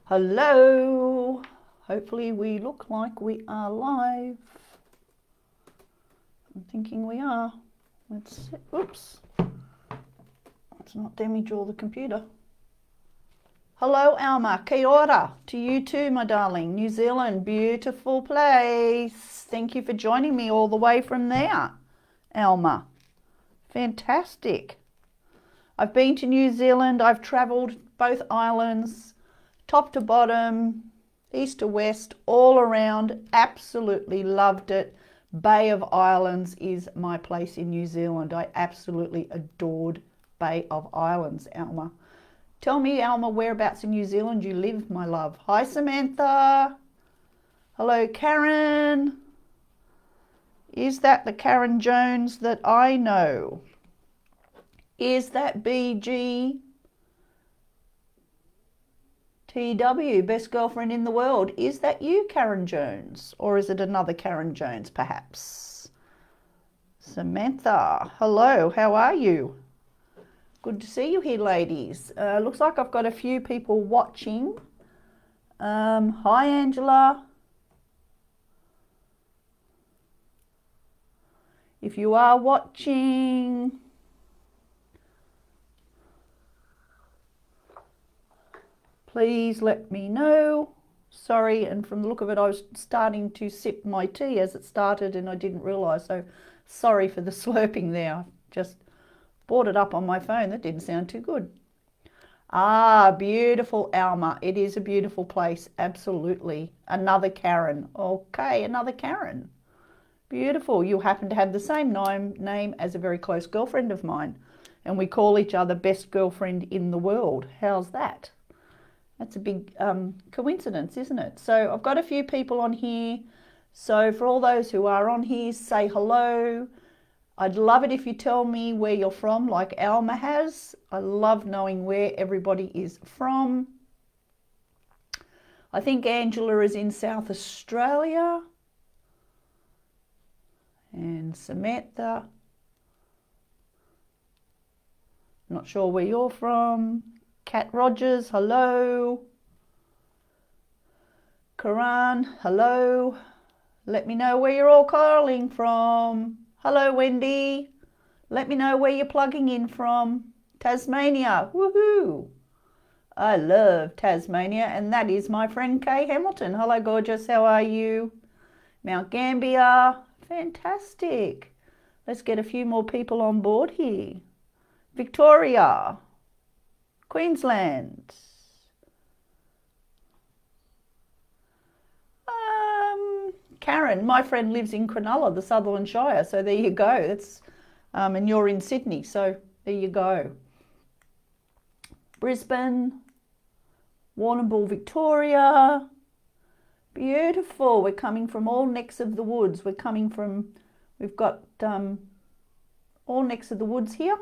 Hello. Hopefully we look like we are live. I'm thinking we are. Let's see. Oops. Let's not damage all the computer. Hello, Alma. Kia ora to you too, my darling. New Zealand, beautiful place. Thank you for joining me all the way from there, Alma. Fantastic. I've been to New Zealand. I've travelled both islands, top to bottom, east to west, all around. Absolutely loved it. Bay of Islands is my place in New Zealand. I absolutely adored Bay of Islands, Alma. Tell me, Alma, whereabouts in New Zealand you live, my love. Hi, Samantha. Hello, Karen. Is that the Karen Jones that I know? Is that BG? TW, best girlfriend in the world. Is that you, Karen Jones? Or is it another Karen Jones, perhaps? Samantha, hello, how are you? Good to see you here, ladies. Looks like I've got a few people watching. Hi, Angela. If you are watching, please let me know. Sorry, and from the look of it, I was starting to sip my tea as it started and I didn't realise, so sorry for the slurping there. Just brought it up on my phone. That didn't sound too good. Ah, beautiful, Alma. It is a beautiful place, absolutely. Another Karen. Okay, another Karen. Beautiful. You happen to have the same name as a very close girlfriend of mine, and we call each other best girlfriend in the world. How's that? That's a big coincidence, isn't it? So I've got a few people on here. So for all those who are on here, say hello. I'd love it if you tell me where you're from, like Alma has. I love knowing where everybody is from. I think Angela is in South Australia. And Samantha. Not sure where you're from. Kat Rogers, hello. Karan, hello. Let me know where you're all calling from. Hello, Wendy. Let me know where you're plugging in from. Tasmania, woohoo. I love Tasmania, and that is my friend Kay Hamilton. Hello, gorgeous, how are you? Mount Gambier, fantastic. Let's get a few more people on board here. Victoria, Queensland. Karen, my friend lives in Cronulla, the Sutherland Shire, so there you go. That's and you're in Sydney, so there you go. Brisbane, Warrnambool, Victoria. Beautiful. We're coming from all necks of the woods. We've got all necks of the woods here.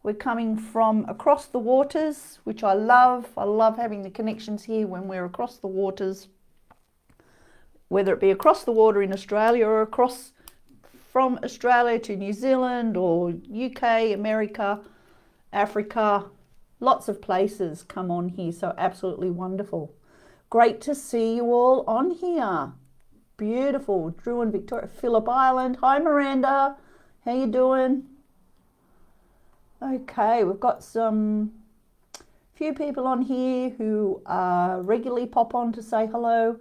We're coming from across the waters, which I love. I love having the connections here when we're across the waters, whether it be across the water in Australia or across from Australia to New Zealand or UK, America, Africa. Lots of places come on here, so absolutely wonderful. Great to see you all on here. Beautiful. Drew and Victoria, Phillip Island. Hi, Miranda. How you doing? Okay, we've got some few people on here who regularly pop on to say hello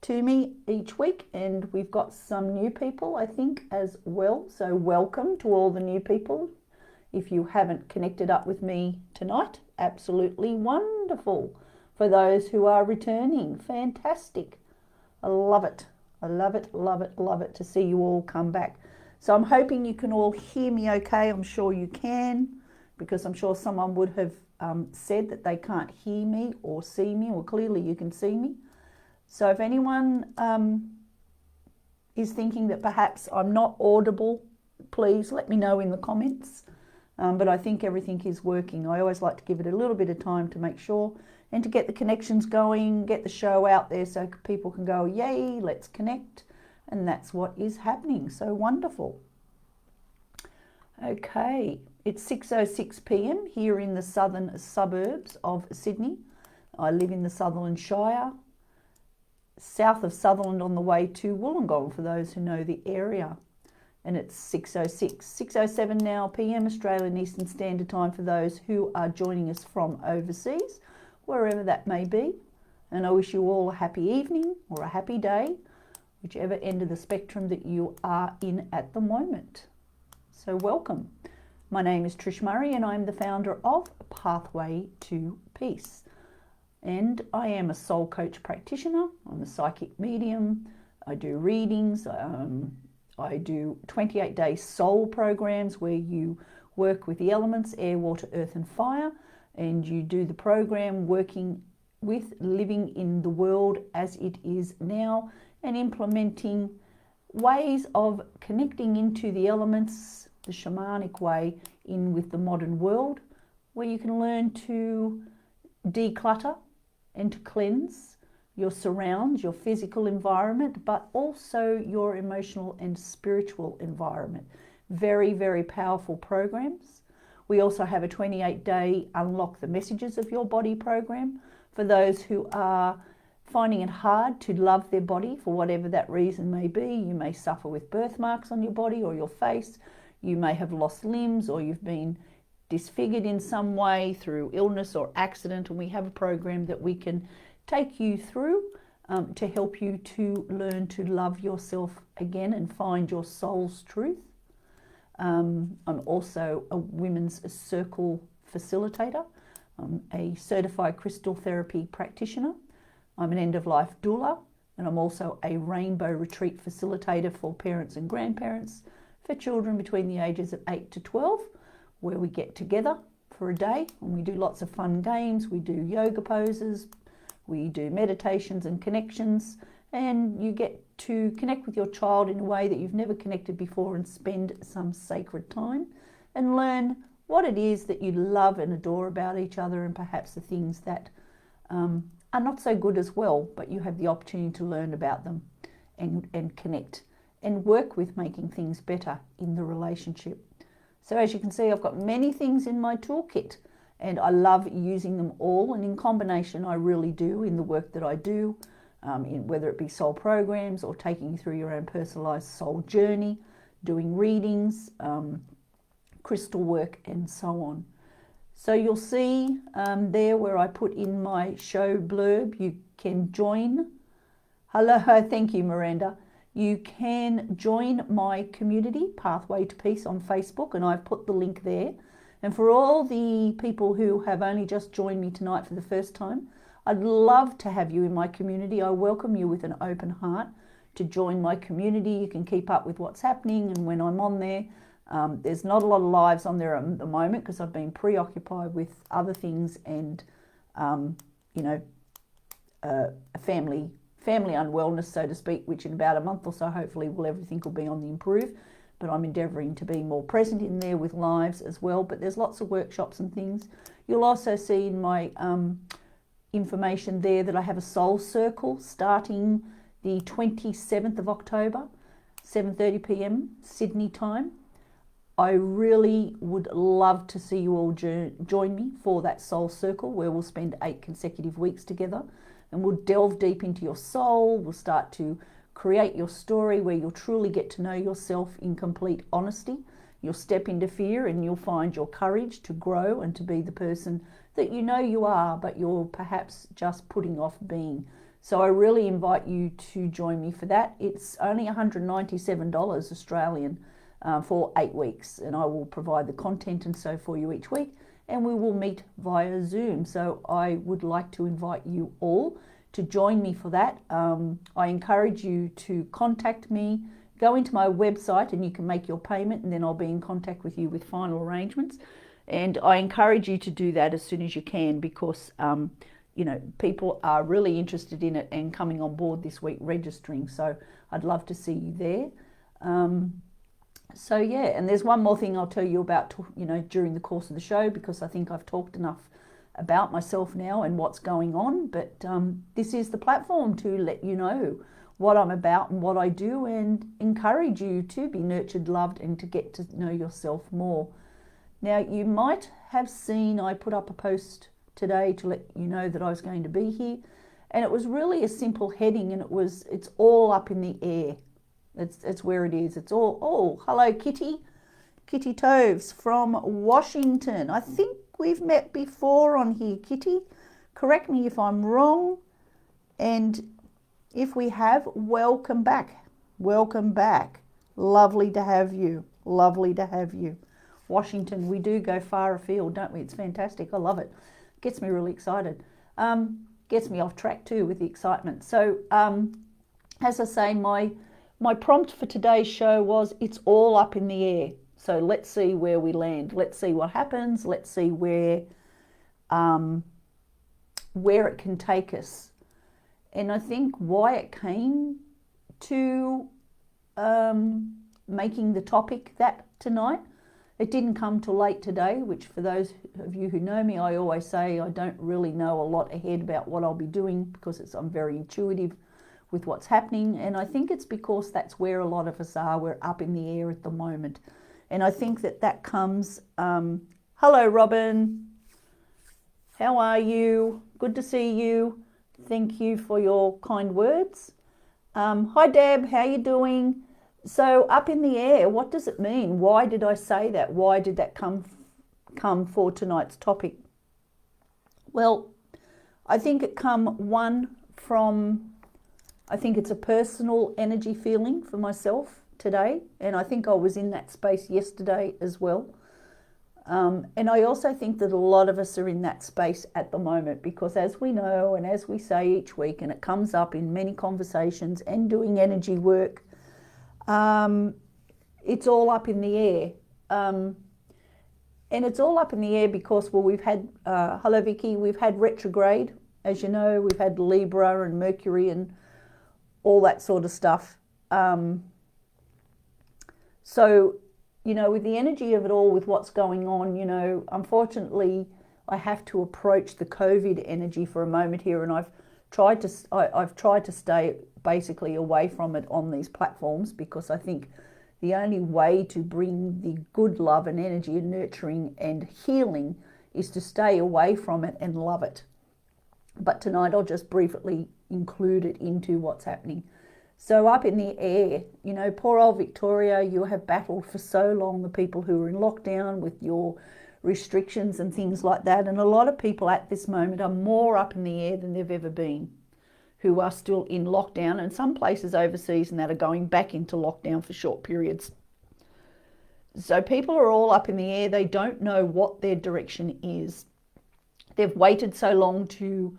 to me each week, and we've got some new people, I think, as well. So welcome to all the new people. If you haven't connected up with me tonight, absolutely wonderful. For those who are returning, fantastic. I love it. I love it, love it, love it to see you all come back. So I'm hoping you can all hear me okay. I'm sure you can, because I'm sure someone would have said that they can't hear me or see me, or clearly you can see me. So if anyone is thinking that perhaps I'm not audible, please let me know in the comments. But I think everything is working. I always like to give it a little bit of time to make sure, and to get the connections going, get the show out there so people can go, yay, let's connect. And that's what is happening. So wonderful. Okay, it's 6:06 p.m. here in the southern suburbs of Sydney. I live in the Sutherland Shire, south of Sutherland on the way to Wollongong, for those who know the area. And it's 6:07 now PM Australian Eastern Standard Time for those who are joining us from overseas, wherever that may be. And I wish you all a happy evening or a happy day, whichever end of the spectrum that you are in at the moment. So welcome. My name is Trish Murray and I'm the founder of Pathway to Peace. And I am a soul coach practitioner. I'm a psychic medium. I do readings. I do 28-day soul programs where you work with the elements, air, water, earth and fire, and you do the program working with living in the world as it is now and implementing ways of connecting into the elements, the shamanic way, in with the modern world, where you can learn to declutter and to cleanse your surrounds, your physical environment, but also your emotional and spiritual environment. Very, very powerful programs. We also have a 28-day Unlock the Messages of Your Body program for those who are finding it hard to love their body for whatever that reason may be. You may suffer with birthmarks on your body or your face. You may have lost limbs, or you've been disfigured in some way through illness or accident, and we have a program that we can take you through to help you to learn to love yourself again and find your soul's truth. I'm also a women's circle facilitator. I'm a certified crystal therapy practitioner. I'm an end-of-life doula, and I'm also a rainbow retreat facilitator for parents and grandparents for children between the ages of 8 to 12, where we get together for a day and we do lots of fun games. We do yoga poses, we do meditations and connections, and you get to connect with your child in a way that you've never connected before and spend some sacred time and learn what it is that you love and adore about each other, and perhaps the things that are not so good as well, but you have the opportunity to learn about them and connect and work with making things better in the relationship. So as you can see, I've got many things in my toolkit and I love using them all, and in combination I really do in the work that I do, whether it be soul programs or taking you through your own personalized soul journey, doing readings, crystal work and so on. So you'll see there where I put in my show blurb, you can join. Hello, thank you Miranda. You can join my community, Pathway to Peace, on Facebook, and I've put the link there. And for all the people who have only just joined me tonight for the first time, I'd love to have you in my community. I welcome you with an open heart to join my community. You can keep up with what's happening, and when I'm on there, there's not a lot of lives on there at the moment because I've been preoccupied with other things and, family unwellness, so to speak, which in about a month or so, hopefully, everything will be on the improve. But I'm endeavouring to be more present in there with lives as well. But there's lots of workshops and things. You'll also see in my information there that I have a soul circle starting the 27th of October, 7:30 PM Sydney time. I really would love to see you all join me for that soul circle, where we'll spend 8 consecutive weeks together, and we'll delve deep into your soul. We'll start to create your story where you'll truly get to know yourself in complete honesty. You'll step into fear and you'll find your courage to grow and to be the person that you know you are, but you're perhaps just putting off being. So I really invite you to join me for that. It's only $197 Australian for 8 weeks, and I will provide the content and so for you each week, and we will meet via Zoom. So I would like to invite you all to join me for that. I encourage you to contact me. Go into my website and you can make your payment, and then I'll be in contact with you with final arrangements. And I encourage you to do that as soon as you can, because people are really interested in it and coming on board this week registering. So I'd love to see you there. So yeah, and there's one more thing I'll tell you about, during the course of the show, because I think I've talked enough about myself now and what's going on. But this is the platform to let you know what I'm about and what I do, and encourage you to be nurtured, loved, and to get to know yourself more. Now, you might have seen I put up a post today to let you know that I was going to be here. And it was really a simple heading, and it's all up in the air. It's where it is. It's all, oh, hello Kitty Toves from Washington. I think we've met before on here, Kitty. Correct me if I'm wrong. And if we have, welcome back. Welcome back. Lovely to have you. Lovely to have you. Washington, we do go far afield, don't we? It's fantastic. I love it. Gets me really excited. Gets me off track too with the excitement. So, as I say, my prompt for today's show was, it's all up in the air. So let's see where we land. Let's see what happens. Let's see where it can take us. And I think why it came to making the topic that tonight, it didn't come till late today, which for those of you who know me, I always say I don't really know a lot ahead about what I'll be doing because I'm very intuitive with what's happening. And I think it's because that's where a lot of us are. We're up in the air at the moment. And I think that comes, hello Robin, how are you? Good to see you. Thank you for your kind words. Hi Deb, how you doing? So up in the air, what does it mean? Why did I say that? Why did that come for tonight's topic? Well, I think it I think it's a personal energy feeling for myself today, and I think I was in that space yesterday as well. And I also think that a lot of us are in that space at the moment because, as we know and as we say each week, and it comes up in many conversations and doing energy work, it's all up in the air. And it's all up in the air because, well, we've had, hello Vicky, we've had retrograde, as you know, we've had Libra and Mercury and all that sort of stuff. So, you know, with the energy of it all, with what's going on, you know, unfortunately, I have to approach the COVID energy for a moment here, and I've tried to stay basically away from it on these platforms because I think the only way to bring the good love and energy and nurturing and healing is to stay away from it and love it. But tonight I'll just briefly include it into what's happening. So up in the air, you know, poor old Victoria, you have battled for so long, the people who are in lockdown with your restrictions and things like that. And a lot of people at this moment are more up in the air than they've ever been, who are still in lockdown, and some places overseas and that are going back into lockdown for short periods. So people are all up in the air. They don't know what their direction is. They've waited so long to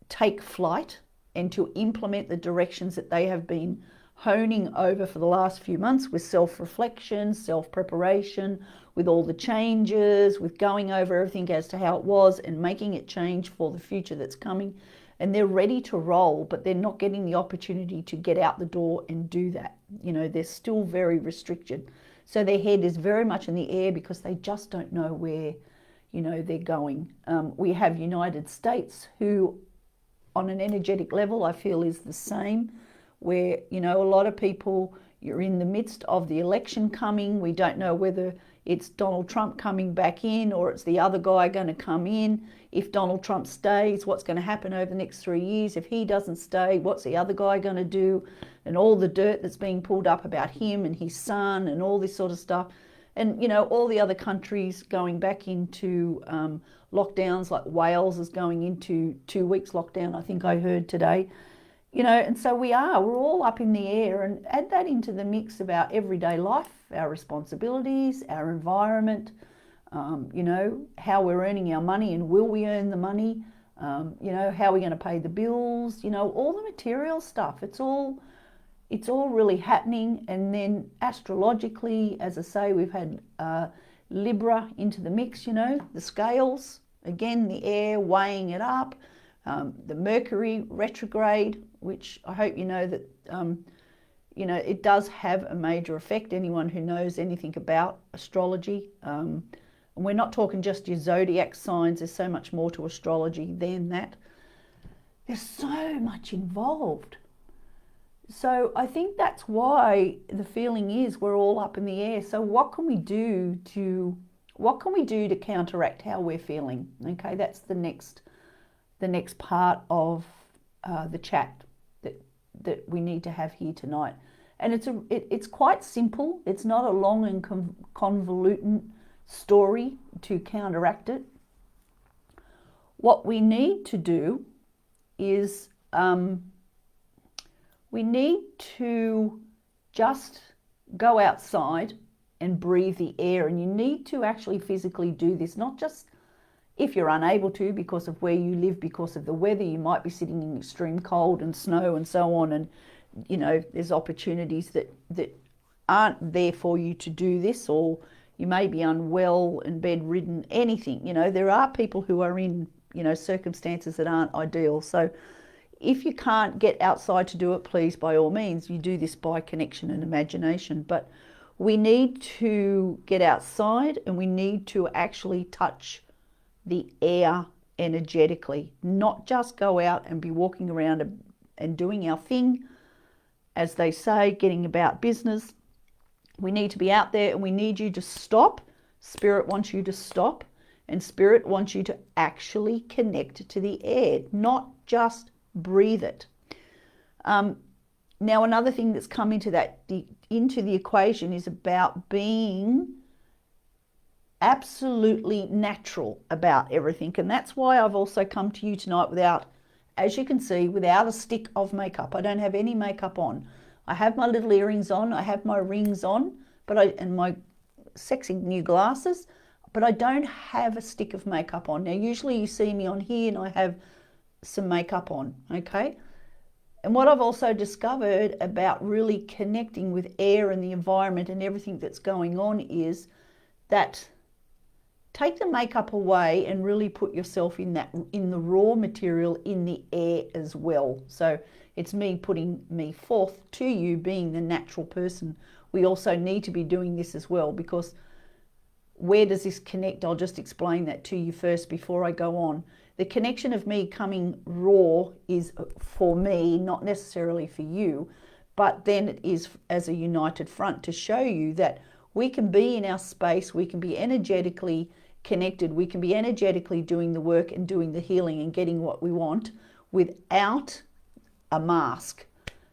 take flight and to implement the directions that they have been honing over for the last few months with self-reflection, self-preparation, with all the changes, with going over everything as to how it was and making it change for the future that's coming. And they're ready to roll, but they're not getting the opportunity to get out the door and do that. You know, they're still very restricted. So their head is very much in the air because they just don't know where, you know, they're going. We have United States who, on an energetic level, I feel is the same, where, you know, a lot of people, you're in the midst of the election coming. We don't know whether it's Donald Trump coming back in or it's the other guy going to come in. If Donald Trump stays, what's going to happen over the next 3 years? If he doesn't stay, what's the other guy going to do? And all the dirt that's being pulled up about him and his son and all this sort of stuff. And, you know, all the other countries going back into lockdowns, like Wales is going into 2 weeks lockdown, I think I heard today. You know, and so we're all up in the air, and add that into the mix of our everyday life, our responsibilities, our environment, you know, how we're earning our money and will we earn the money, you know, how we're going to pay the bills, you know, all the material stuff. It's all really happening. And then astrologically, as I say, we've had Libra into the mix, you know, the scales, again, the air weighing it up, the Mercury retrograde, which I hope you know that, you know, it does have a major effect. Anyone who knows anything about astrology, and we're not talking just your zodiac signs, there's so much more to astrology than that. There's so much involved. So I think that's why the feeling is we're all up in the air. So what can we do to what can we do to counteract how we're feeling? Okay, that's the next part of the chat that we need to have here tonight. And it's quite simple. It's not a long and convoluted story to counteract it. What we need to do is we need to just go outside and breathe the air. And you need to actually physically do this, not just if you're unable to because of where you live, because of the weather. You might be sitting in extreme cold and snow and so on, and you know there's opportunities that aren't there for you to do this, or you may be unwell and bedridden, anything. You know, there are people who are in, you know, circumstances that aren't ideal. So if you can't get outside to do it, please, by all means, you do this by connection and imagination. But we need to get outside and we need to actually touch the air energetically, not just go out and be walking around and doing our thing, as they say, getting about business. We need to be out there and we need you to stop. Spirit wants you to stop, and Spirit wants you to actually connect to the air, not just breathe it. Now, another thing that's come into the equation is about being absolutely natural about everything. And that's why I've also come to you tonight without, as you can see, without a stick of makeup. I don't have any makeup on. I have my little earrings on, I have my rings on, and my sexy new glasses, but I don't have a stick of makeup on. Now, usually you see me on here and I have some makeup on, okay? And what I've also discovered about really connecting with air and the environment and everything that's going on is that take the makeup away and really put yourself in the raw material, in the air as well. So it's me putting me forth to you, being the natural person. We also need to be doing this as well, because where does this connect? I'll just explain that to you first before I go on. The connection of me coming raw is for me, not necessarily for you, but then it is as a united front to show you that we can be in our space, we can be energetically connected, we can be energetically doing the work and doing the healing and getting what we want without a mask.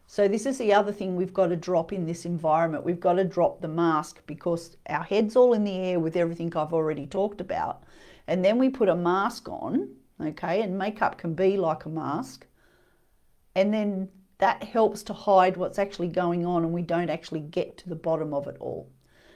So this is the other thing we've got to drop in this environment. We've got to drop the mask, because our head's all in the air with everything I've already talked about. And then we put a mask on, okay, and makeup can be like a mask. And then that helps to hide what's actually going on, and we don't actually get to the bottom of it all.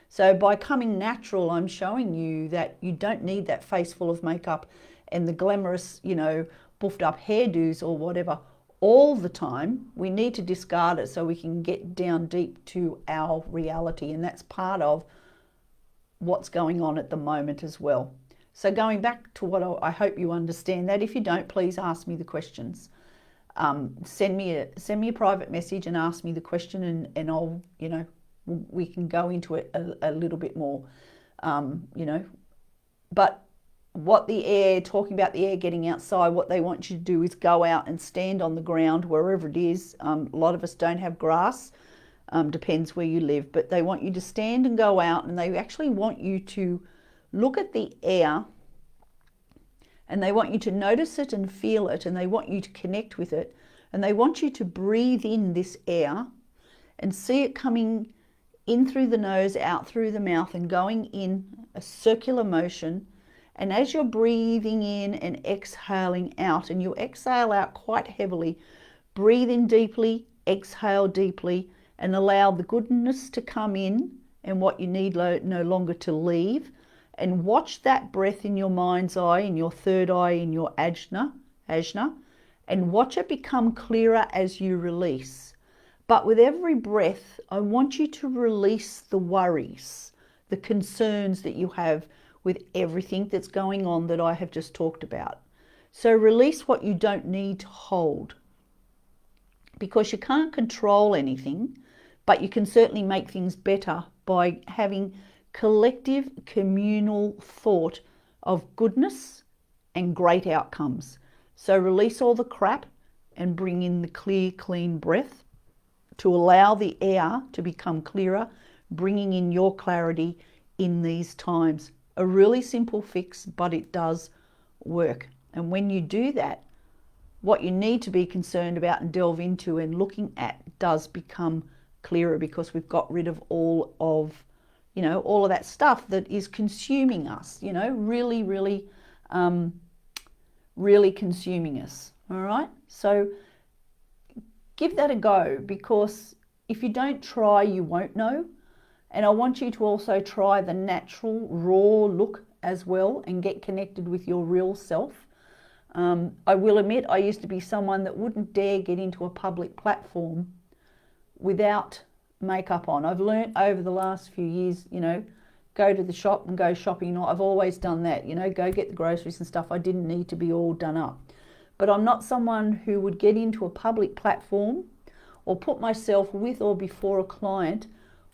So by coming natural, I'm showing you that you don't need that face full of makeup and the glamorous, you know, buffed up hairdos or whatever all the time. We need to discard it so we can get down deep to our reality. And that's part of what's going on at the moment as well. So going back to what I hope you understand that. If you don't, please ask me the questions. Send me a private message and ask me the question, and I'll, you know, we can go into it a little bit more, you know. But what the air, talking about the air getting outside, what they want you to do is go out and stand on the ground wherever it is. A lot of us don't have grass, depends where you live, but they want you to stand and go out, and they actually want you to look at the air, and they want you to notice it and feel it, and they want you to connect with it, and they want you to breathe in this air and see it coming in through the nose, out through the mouth, and going in a circular motion. And as you're breathing in and exhaling out, and you exhale out quite heavily, breathe in deeply, exhale deeply, and allow the goodness to come in and what you need no longer to leave. And watch that breath in your mind's eye, in your third eye, in your ajna, and watch it become clearer as you release. But with every breath, I want you to release the worries, the concerns that you have with everything that's going on that I have just talked about. So release what you don't need to hold, because you can't control anything, but you can certainly make things better by having collective communal thought of goodness and great outcomes. So release all the crap and bring in the clear, clean breath to allow the air to become clearer, bringing in your clarity in these times. A really simple fix, but it does work. And when you do that, what you need to be concerned about and delve into and looking at does become clearer, because we've got rid of all of, all of that stuff that is consuming us, really, really, really consuming us. All right. So give that a go, because if you don't try, you won't know. And I want you to also try the natural, raw look as well and get connected with your real self. I will admit, I used to be someone that wouldn't dare get into a public platform without makeup on. I've learnt over the last few years, go to the shop and go shopping. I've always done that, go get the groceries and stuff. I didn't need to be all done up. But I'm not someone who would get into a public platform or put myself with or before a client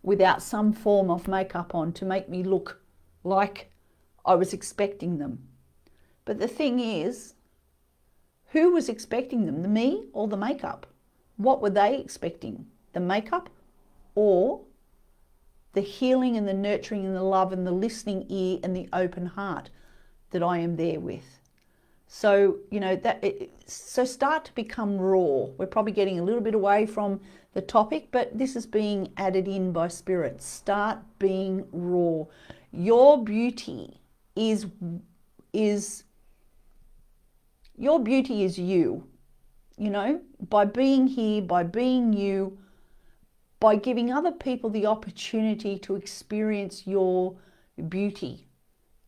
without some form of makeup on to make me look like I was expecting them. But the thing is, who was expecting them, the me or the makeup? What were they expecting? The makeup or the healing and the nurturing and the love and the listening ear and the open heart that I am there with? So, so start to become raw. We're probably getting a little bit away from the topic, but this is being added in by Spirit. Start being raw. Your beauty is your beauty is you, by being here, by being you, by giving other people the opportunity to experience your beauty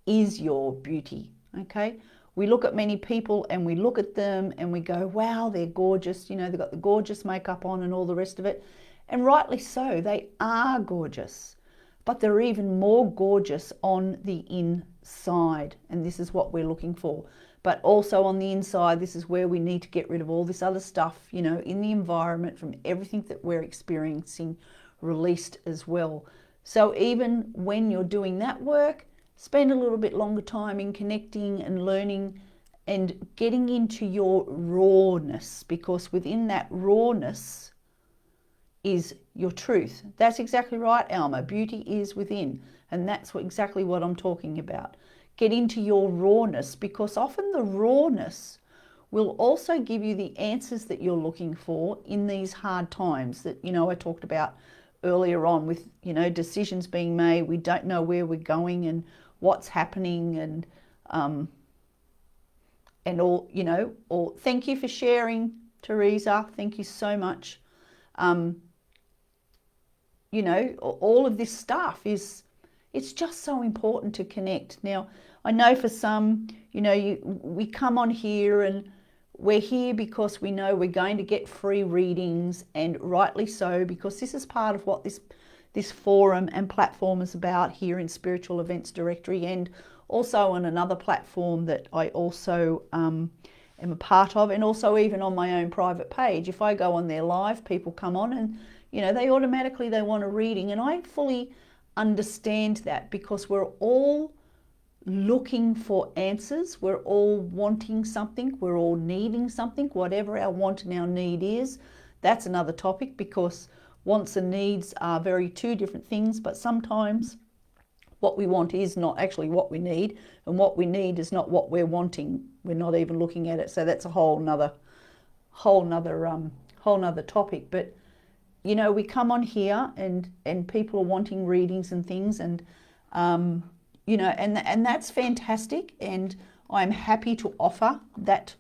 is your beauty, okay? We look at many people and we look at them and we go, wow, they're gorgeous. They've got the gorgeous makeup on and all the rest of it. And rightly so, they are gorgeous. But they're even more gorgeous on the inside. And this is what we're looking for. But also on the inside, this is where we need to get rid of all this other stuff, in the environment, from everything that we're experiencing, released as well. So even when you're doing that work, spend a little bit longer time in connecting and learning and getting into your rawness, because within that rawness is your truth. That's exactly right, Alma. Beauty is within. And that's exactly what I'm talking about. Get into your rawness, because often the rawness will also give you the answers that you're looking for in these hard times that, I talked about earlier on with, decisions being made. We don't know where we're going and what's happening and all, or thank you for sharing, Teresa. Thank you so much. All of this stuff it's just so important to connect. Now, I know for some, we come on here and we're here because we know we're going to get free readings, and rightly so, because this is part of what this forum and platform is about here in Spiritual Events Directory, and also on another platform that I also am a part of, and also even on my own private page. If I go on there live, people come on and, they automatically, they want a reading, and I fully understand that, because we're all looking for answers. We're all wanting something. We're all needing something, whatever our want and our need is. That's another topic, because wants and needs are very two different things, but sometimes what we want is not actually what we need, and what we need is not what we're wanting. We're not even looking at it. So that's a whole nother topic. But we come on here and people are wanting readings and things, and and that's fantastic, and I'm happy to offer that,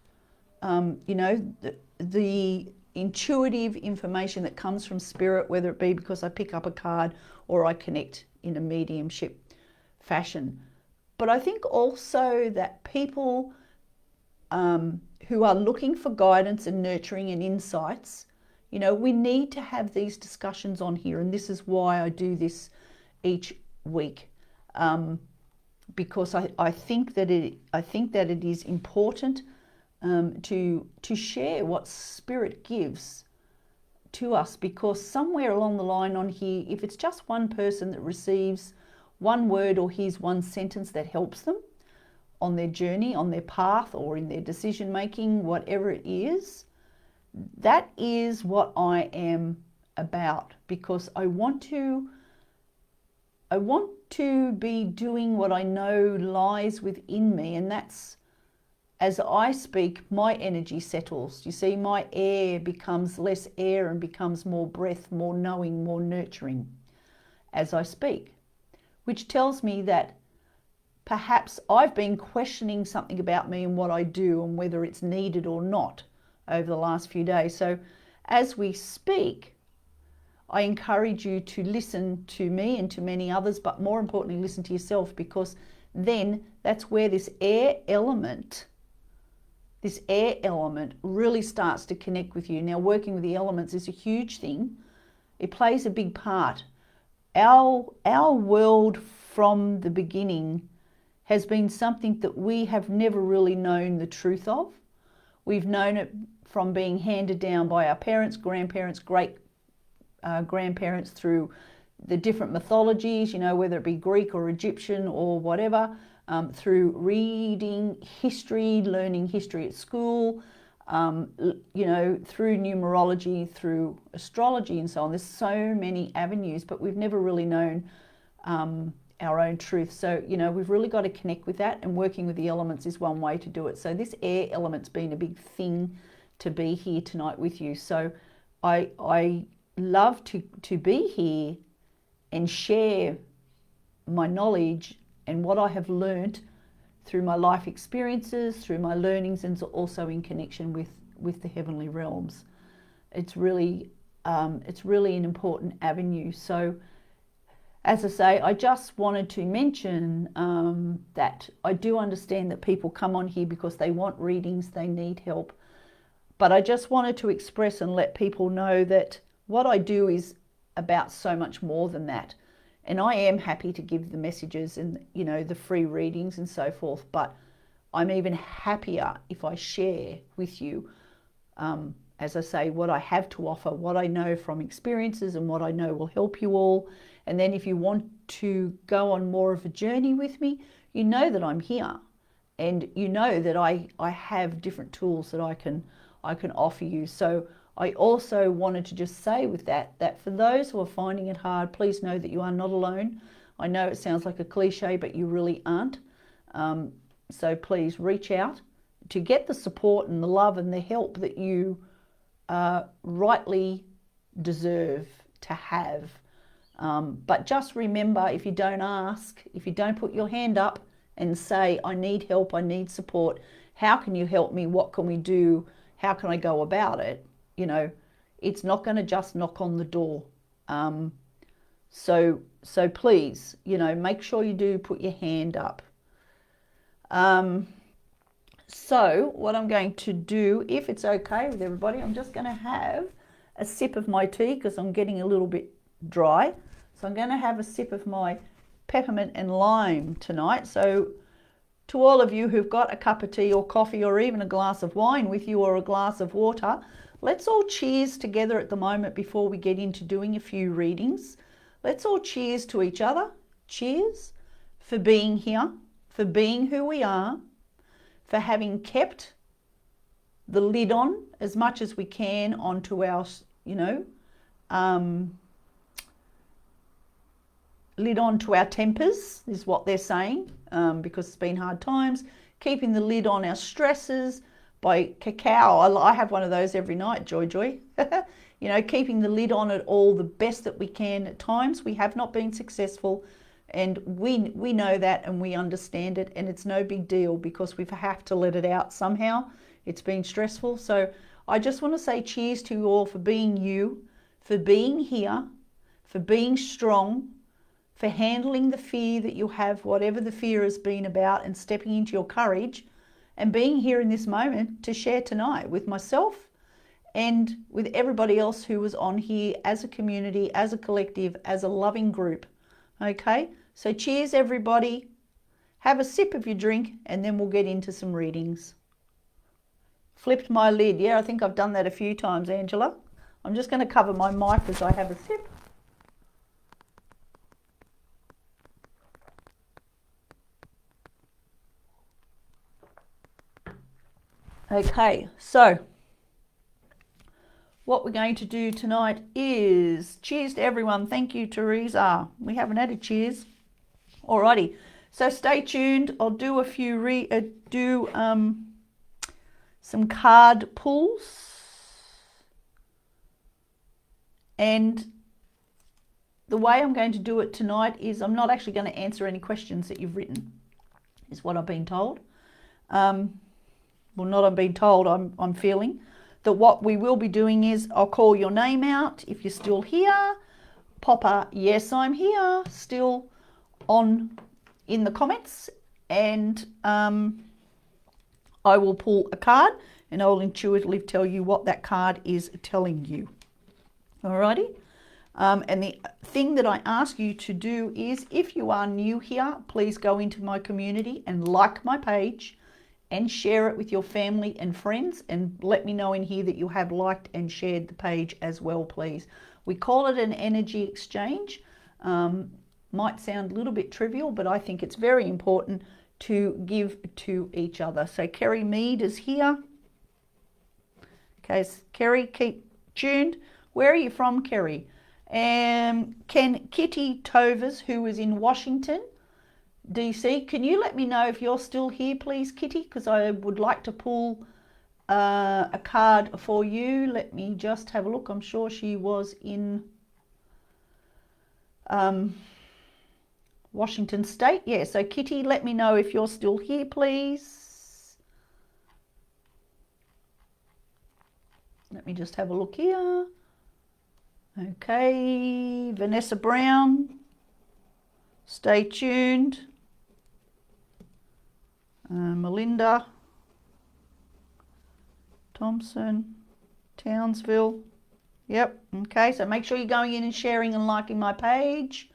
the intuitive information that comes from Spirit, whether it be because I pick up a card or I connect in a mediumship fashion. But I think also that people who are looking for guidance and nurturing and insights, we need to have these discussions on here, and this is why I do this each week, because I think that it is important to share what Spirit gives to us, because somewhere along the line on here, if it's just one person that receives one word or hears one sentence that helps them on their journey, on their path, or in their decision making, whatever it is, that is what I am about, because I want to I want to be doing what I know lies within me, and that's, as I speak, my energy settles. You see, my air becomes less air and becomes more breath, more knowing, more nurturing as I speak, which tells me that perhaps I've been questioning something about me and what I do and whether it's needed or not over the last few days. So as we speak, I encourage you to listen to me and to many others, but more importantly, listen to yourself, because then that's where this air element really starts to connect with you. Now, working with the elements is a huge thing. It plays a big part. Our world from the beginning has been something that we have never really known the truth of. We've known it from being handed down by our parents, grandparents, great grandparents, through the different mythologies, whether it be Greek or Egyptian or whatever, through reading history, learning history at school, through numerology, through astrology and so on. There's so many avenues, but we've never really known our own truth. So, we've really got to connect with that, and working with the elements is one way to do it. So this air element's been a big thing to be here tonight with you. So I love to be here and share my knowledge and what I have learned through my life experiences, through my learnings, and also in connection with the heavenly realms. It's really an important avenue. So as I say, I just wanted to mention that I do understand that people come on here because they want readings, they need help. But I just wanted to express and let people know that what I do is about so much more than that. And I am happy to give the messages and, the free readings and so forth. But I'm even happier if I share with you, as I say, what I have to offer, what I know from experiences and what I know will help you all. And then if you want to go on more of a journey with me, you know that I'm here, and you know that I have different tools that I can offer you. So I also wanted to just say with that for those who are finding it hard, please know that you are not alone. I know it sounds like a cliche, but you really aren't. So please reach out to get the support and the love and the help that you rightly deserve to have. But just remember, if you don't ask, if you don't put your hand up and say, I need help, I need support, how can you help me? What can we do? How can I go about it? It's not going to just knock on the door. So please, make sure you do put your hand up. So what I'm going to do, if it's okay with everybody, I'm just going to have a sip of my tea because I'm getting a little bit dry. So I'm going to have a sip of my peppermint and lime tonight. So to all of you who've got a cup of tea or coffee or even a glass of wine with you or a glass of water, let's all cheers together at the moment before we get into doing a few readings. Let's all cheers to each other. Cheers for being here, for being who we are, for having kept the lid on as much as we can onto our, lid onto our tempers is what they're saying, because it's been hard times. Keeping the lid on our stresses by cacao. I have one of those every night, Joy. Keeping the lid on it all the best that we can. At times we have not been successful, and we know that and we understand it, and it's no big deal because we have to let it out somehow. It's been stressful. So I just want to say cheers to you all for being you, for being here, for being strong, for handling the fear that you have, whatever the fear has been about, and stepping into your courage and being here in this moment to share tonight with myself and with everybody else who was on here as a community, as a collective, as a loving group. Okay, so cheers everybody. Have a sip of your drink and then we'll get into some readings. Flipped my lid. Yeah, I think I've done that a few times, Angela. I'm just going to cover my mic as I have a sip. Okay, so what we're going to do tonight is cheers to everyone. Thank you, Teresa. We haven't had a cheers. Alrighty, so stay tuned. I'll do a few some card pulls, and the way I'm going to do it tonight is I'm not actually going to answer any questions that you've written, is what I've been told. Well, not I'm being told, I'm feeling that what we will be doing is I'll call your name out if you're still here. Pop a yes, I'm here still on in the comments, and I will pull a card and I will intuitively tell you what that card is telling you. Alrighty. And the thing that I ask you to do is, if you are new here, please go into my community and like my page and share it with your family and friends, and let me know in here that you have liked and shared the page as well, please. We call it an energy exchange. Might sound a little bit trivial, but I think it's very important to give to each other. So Kerry Mead is here. Okay, Kerry, keep tuned. Where are you from, Kerry? Can Kitty Tovers, who is in Washington, DC, can you let me know if you're still here, please, Kitty? Because I would like to pull a card for you. Let me just have a look. I'm sure she was in Washington State. Yeah, so Kitty, let me know if you're still here, please. Let me just have a look here. Okay, Vanessa Brown, stay tuned. Melinda Thompson, Townsville. Yep, okay, so make sure you're going in and sharing and liking my page.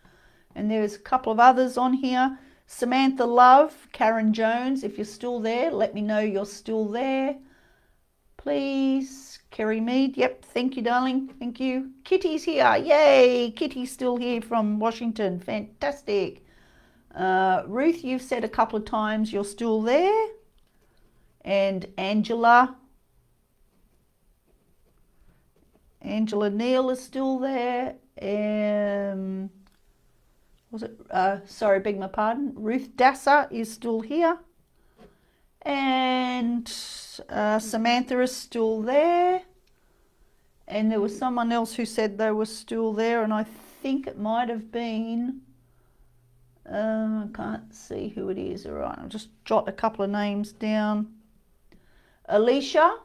And there's a couple of others on here. Samantha Love, Karen Jones, if you're still there, let me know you're still there, please. Kerry Mead, yep, thank you, darling, thank you. Kitty's here, yay, Kitty's still here from Washington, fantastic. Ruth, you've said a couple of times you're still there. And Angela Neal is still there. Was it, sorry, beg my pardon. Ruth Dasser is still here. And Samantha is still there. And there was someone else who said they were still there, and I think it might have been, I can't see who it is. All right, I'll just jot a couple of names down. Alicia,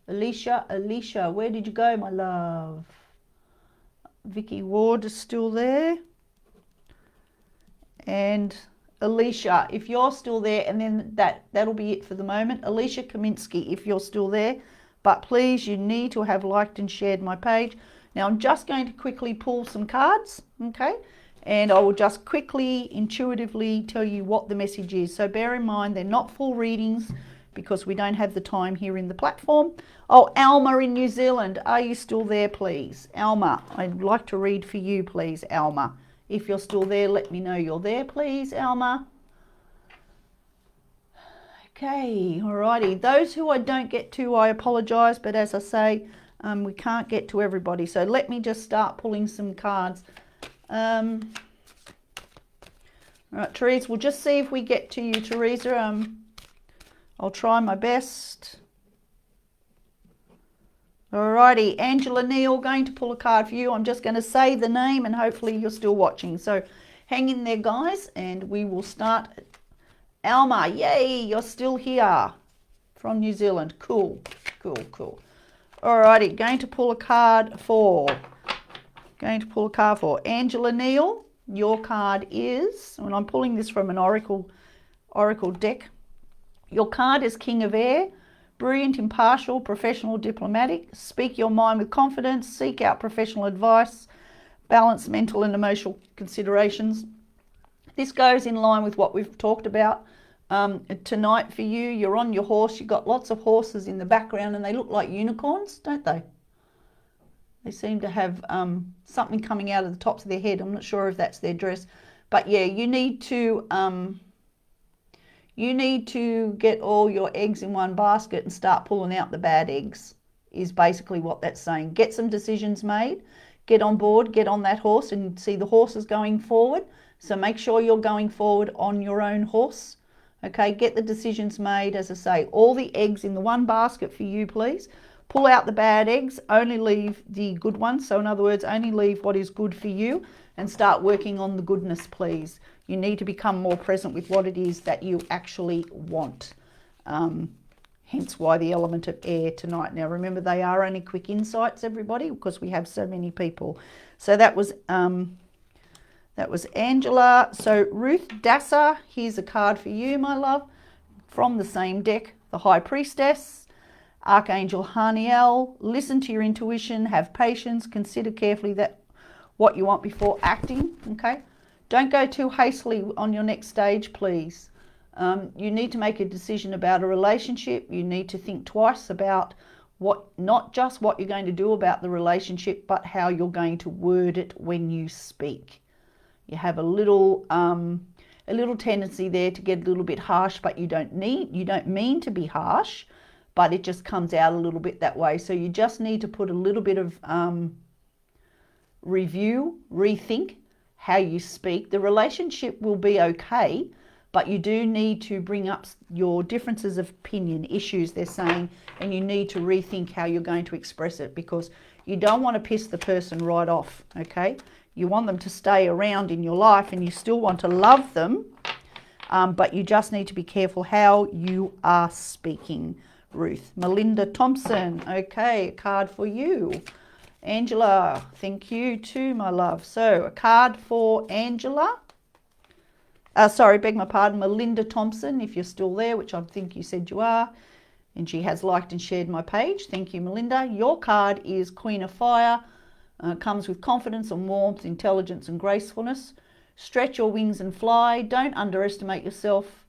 where did you go, my love? Vicky Ward is still there. And Alicia, if you're still there, and then that'll be it for the moment. Alicia Kaminsky, if you're still there, but please, you need to have liked and shared my page. Now I'm just going to quickly pull some cards, okay? And I will just quickly, intuitively tell you what the message is. So bear in mind, they're not full readings because we don't have the time here in the platform. Oh, Alma in New Zealand, are you still there, please? Alma, I'd like to read for you, please, Alma. If you're still there, let me know you're there, please, Alma. Okay, alrighty. Those who I don't get to, I apologise, but as I say, we can't get to everybody. So let me just start pulling some cards. All right, Teresa, we'll just see if we get to you, Teresa. I'll try my best. Alrighty, Angela Neal, going to pull a card for you. I'm just going to say the name and hopefully you're still watching. So hang in there, guys, and we will start. Alma, yay, you're still here from New Zealand. Cool, cool, cool. Alrighty, going to pull a card for Angela Neal. Your card is, and I'm pulling this from an oracle deck. Your card is King of Air. Brilliant, impartial, professional, diplomatic. Speak your mind with confidence. Seek out professional advice. Balance mental and emotional considerations. This goes in line with what we've talked about tonight for you. You're on your horse. You've got lots of horses in the background and they look like unicorns, don't they? They seem to have something coming out of the tops of their head. I'm not sure if that's their dress. But yeah, you need to get all your eggs in one basket and start pulling out the bad eggs. is basically what that's saying. Get some decisions made, get on board, get on that horse, and see the horse is going forward. So make sure you're going forward on your own horse. Okay, get the decisions made. As I say, all the eggs in the one basket for you, please. Pull out the bad eggs, only leave the good ones. So in other words, only leave what is good for you and start working on the goodness, please. You need to become more present with what it is that you actually want. Hence why the element of air tonight. Now remember, they are only quick insights, everybody, because we have so many people. So that was Angela. So Ruth Dasser, here's a card for you, my love, from the same deck. The High Priestess, Archangel Haniel. Listen to your intuition, have patience, consider carefully that what you want before acting. Okay, don't go too hastily on your next stage, please. You need to make a decision about a relationship. You need to think twice about not just what you're going to do about the relationship, but how you're going to word it when you speak. You have a little tendency there to get a little bit harsh, but you don't mean to be harsh, but it just comes out a little bit that way. So you just need to put a little bit of rethink how you speak. The relationship will be okay, but you do need to bring up your differences of opinion, issues they're saying, and you need to rethink how you're going to express it, because you don't want to piss the person right off, okay? You want them to stay around in your life and you still want to love them, but you just need to be careful how you are speaking, Ruth. Melinda Thompson, okay, a card for you. Angela, thank you too, my love. So a card for Angela. Beg my pardon, Melinda Thompson, if you're still there, which I think you said you are, and she has liked and shared my page. Thank you, Melinda. Your card is Queen of Fire. Comes with confidence and warmth, intelligence and gracefulness. Stretch your wings and fly. Don't underestimate yourself.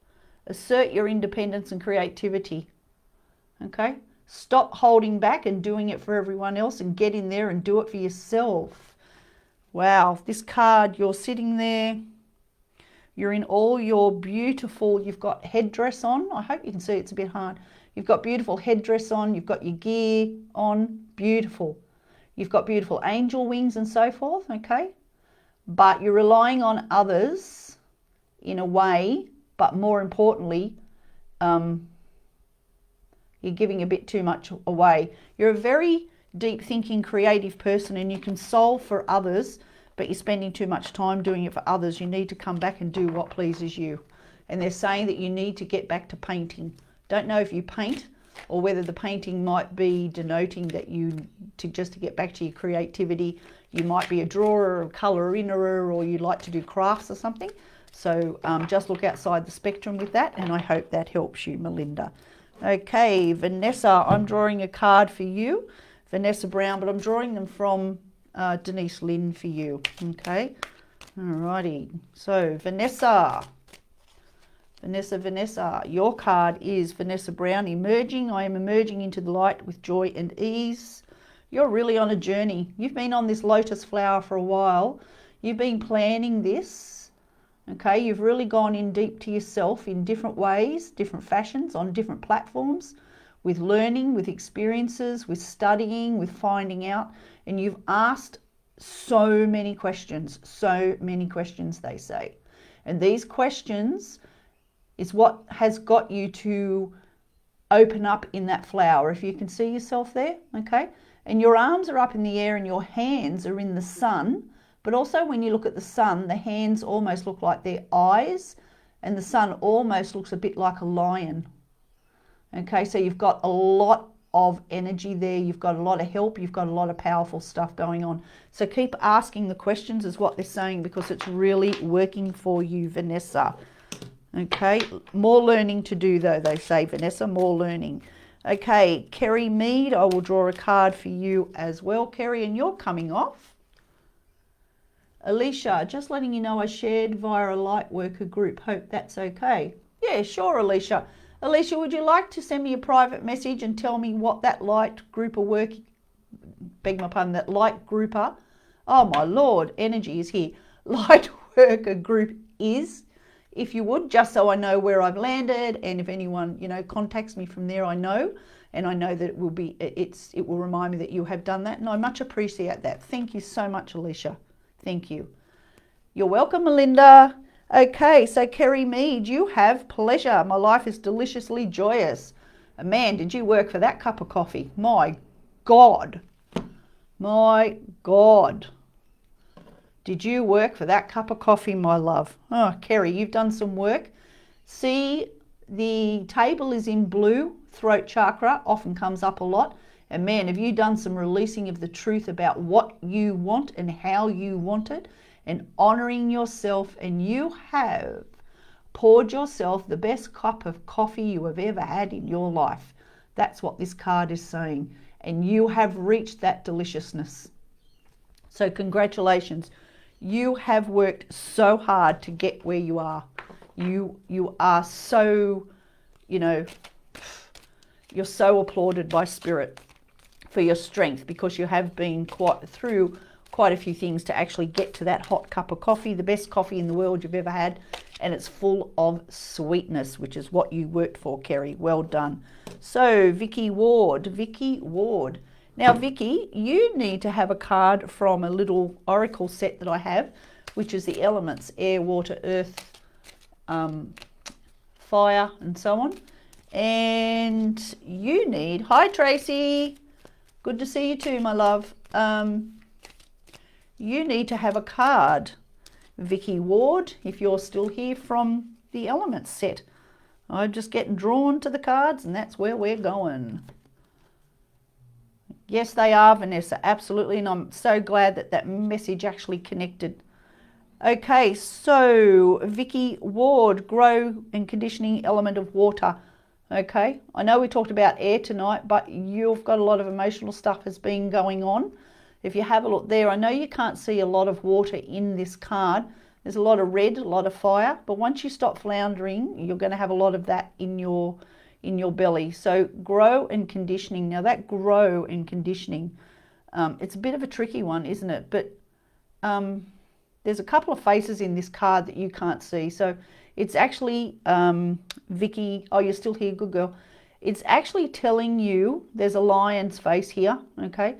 Assert your independence and creativity. Okay? Stop holding back and doing it for everyone else, and get in there and do it for yourself. Wow, this card, you're sitting there. You're in all your beautiful, you've got headdress on. I hope you can see, it's a bit hard. You've got beautiful headdress on. You've got your gear on. Beautiful. You've got beautiful angel wings and so forth, okay? But you're relying on others in a way, but more importantly, you're giving a bit too much away. You're a very deep thinking, creative person, and you can solve for others, but you're spending too much time doing it for others. You need to come back and do what pleases you. And they're saying that you need to get back to painting. Don't know if you paint, or whether the painting might be denoting that just to get back to your creativity. You might be a drawer or a colour-innerer, or you like to do crafts or something. So just look outside the spectrum with that, and I hope that helps you, Melinda. Okay, Vanessa, I'm drawing a card for you, Vanessa Brown, but I'm drawing them from Denise Lynn for you. Okay, alrighty. So Vanessa, your card is Vanessa Brown, emerging. I am emerging into the light with joy and ease. You're really on a journey. You've been on this lotus flower for a while. You've been planning this. Okay, you've really gone in deep to yourself in different ways, different fashions, on different platforms, with learning, with experiences, with studying, with finding out. And you've asked so many questions, they say. And these questions is what has got you to open up in that flower, if you can see yourself there, okay? And your arms are up in the air and your hands are in the sun, but also when you look at the sun, the hands almost look like their eyes, and the sun almost looks a bit like a lion. Okay, so you've got a lot of energy there, you've got a lot of help, you've got a lot of powerful stuff going on. So keep asking the questions is what they're saying, because it's really working for you, Vanessa. Okay, more learning to do though, they say, Vanessa, more learning. Okay, Kerry Mead, I will draw a card for you as well, Kerry, and you're coming off. Alicia, just letting you know I shared via a light worker group. Hope that's okay. Yeah, sure, Alicia. Alicia, would you like to send me a private message and tell me what that light grouper that light grouper, oh my Lord, energy is here, light worker group is? if you would, just so I know where I've landed, and if anyone, you know, contacts me from there, I know, and I know that it will remind me that you have done that, and I much appreciate that. Thank you so much, Alicia. Thank you. You're welcome, Melinda. Okay, so Kerry Mead, you have pleasure. My life is deliciously joyous. Man, did you work for that cup of coffee? My God. My God. Did you work for that cup of coffee, my love? Oh, Kerry, you've done some work. See, the table is in blue. Throat chakra often comes up a lot. And man, have you done some releasing of the truth about what you want and how you want it, and honoring yourself, and you have poured yourself the best cup of coffee you have ever had in your life. That's what this card is saying. And you have reached that deliciousness. So congratulations. You have worked so hard to get where you are. You are so, you know, you're so applauded by Spirit for your strength, because you have been through quite a few things to actually get to that hot cup of coffee, the best coffee in the world you've ever had, and it's full of sweetness, which is what you worked for, Kerry. Well done. So Vicky Ward. Now, Vicky, you need to have a card from a little oracle set that I have, which is the elements: air, water, earth, fire, and so on. And you need, hi Tracy, good to see you too, my love. You need to have a card, Vicky Ward, if you're still here, from the elements set. I'm just getting drawn to the cards, and that's where we're going. Yes, they are, Vanessa, absolutely, and I'm so glad that that message actually connected. Okay, so Vicky Ward, grow and conditioning, element of water. Okay, I know we talked about air tonight, but you've got a lot of emotional stuff has been going on. If you have a look there, I know you can't see a lot of water in this card. There's a lot of red, a lot of fire, but once you stop floundering, you're going to have a lot of that in your belly. So grow and conditioning. Now that grow and conditioning, it's a bit of a tricky one, isn't it? But there's a couple of faces in this card that you can't see. So it's actually, Vicky, oh, you're still here, good girl. It's actually telling you there's a lion's face here, okay?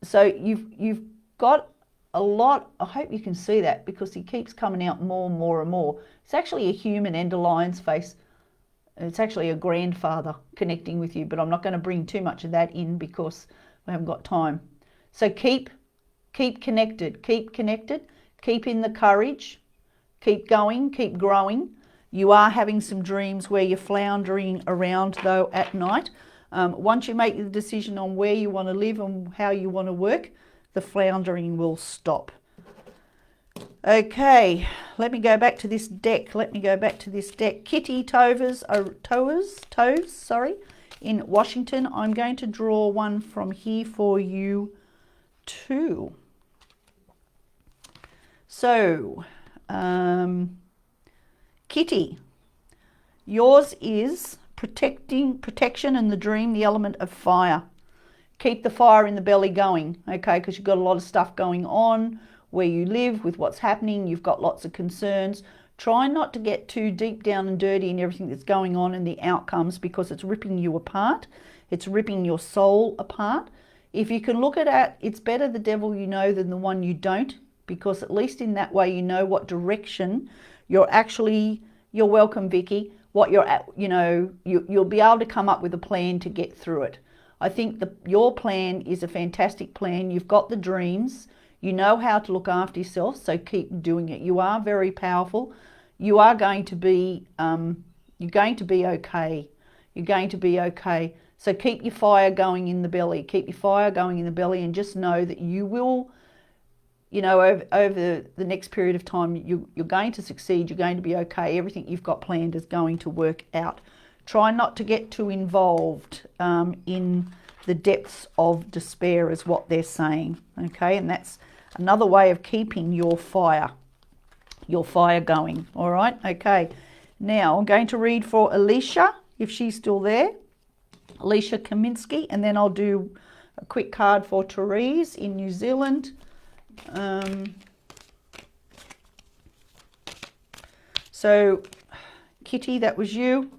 So you've got a lot, I hope you can see that, because he keeps coming out more and more and more. It's actually a human and a lion's face. It's actually a grandfather connecting with you, but I'm not going to bring too much of that in because we haven't got time. So keep connected, keep in the courage, keep going, keep growing. You are having some dreams where you're floundering around though at night. Once you make the decision on where you want to live and how you want to work, the floundering will stop. Okay, let me go back to this deck. Kitty Toes, in Washington. I'm going to draw one from here for you too. So, Kitty, yours is protection and the dream, the element of fire. Keep the fire in the belly going, okay, because you've got a lot of stuff going on where you live with what's happening. You've got lots of concerns. Try not to get too deep down and dirty in everything that's going on and the outcomes, because it's ripping you apart. It's ripping your soul apart. If you can look at it, it's better the devil you know than the one you don't, because at least in that way you know what direction you're welcome, Vicky, what you're at, you'll be able to come up with a plan to get through it. I think your plan is a fantastic plan. You've got the dreams. You know how to look after yourself, so keep doing it. You are very powerful. You are going to be, you're going to be okay. You're going to be okay. So keep your fire going in the belly. Keep your fire going in the belly, and just know that you will, over the next period of time, you're going to succeed. You're going to be okay. Everything you've got planned is going to work out. Try not to get too involved in the depths of despair, is what they're saying. Okay, and that's another way of keeping your fire going. All right, okay. Now I'm going to read for Alicia, if she's still there. Alicia Kaminsky, and then I'll do a quick card for Therese in New So, Kitty, that was you.